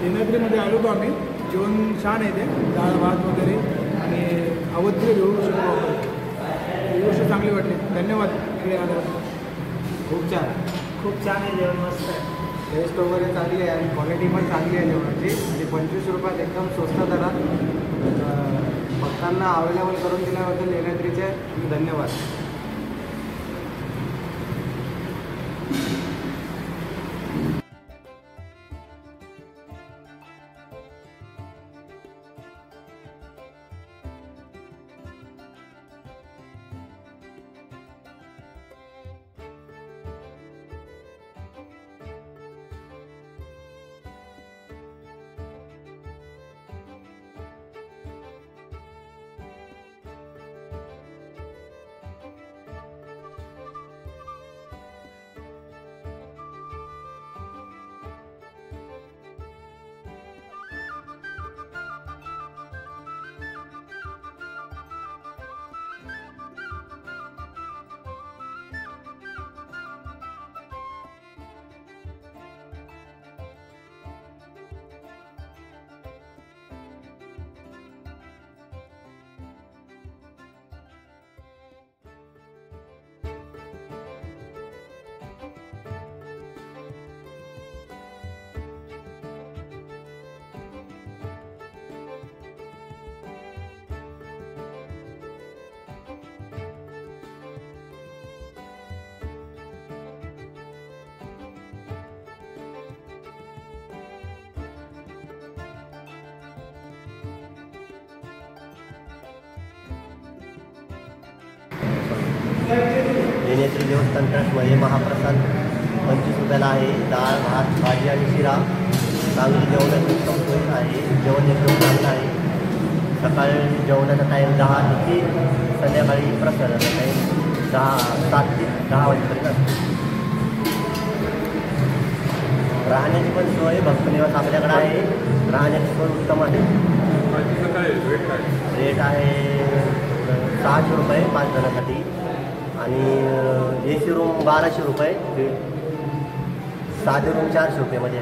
लेण्याद्रीमध्ये आलो होतो आम्ही. जेवण छान आहे ते, डाळ भात वगैरे आणि अवधी व्यवस्थित व्यवस्थित चांगली वाटली. धन्यवाद इकडे आल्याबद्दल. खूप छान आहे जेवण, मस्त आहे. टेस्ट वगैरे चांगली आहे आणि क्वालिटी पण चांगली आहे जेवणाची. आणि 25 रुपयात एकदम स्वस्त दरात भक्तांना अवेलेबल करून दिल्याबद्दल लेण्याद्रीचे धन्यवाद. लेण्याद्री देवस्थान ट्रस्टमध्ये महाप्रसाद 25 रुपयाला आहे. डाळ भात भाजी आणि शिरा. चांगली जेवणाची उत्तम सोय आहे. जेवण एकदम चांगलं आहे. सकाळी जेवणाचा टाईम 10 ते 3, संध्याकाळी प्रसादाचा टाईम 7 ते 10 वाजेपर्यंत असतो. राहण्याची पण सोय भक्तनिवास आपल्याकडे आहे. राहण्याची सोय उत्तम आहे. रेट आहे 600 रुपये 5 जणांसाठी आणि AC रूम 1200 रुपये. साधे रूम 400 रुपयेमध्ये.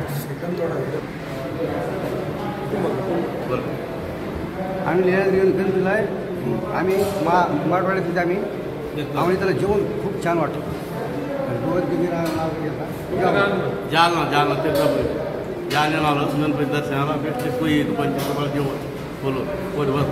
आम्ही लेण्याद्री दिला आहे. आम्ही मराठवाड्यात तिथे आम्ही त्याला जेवण खूप छान वाटतं. जालना आलो गणपती दर्शनाला भेटते. 25 रुपयाला जेवण बोलू.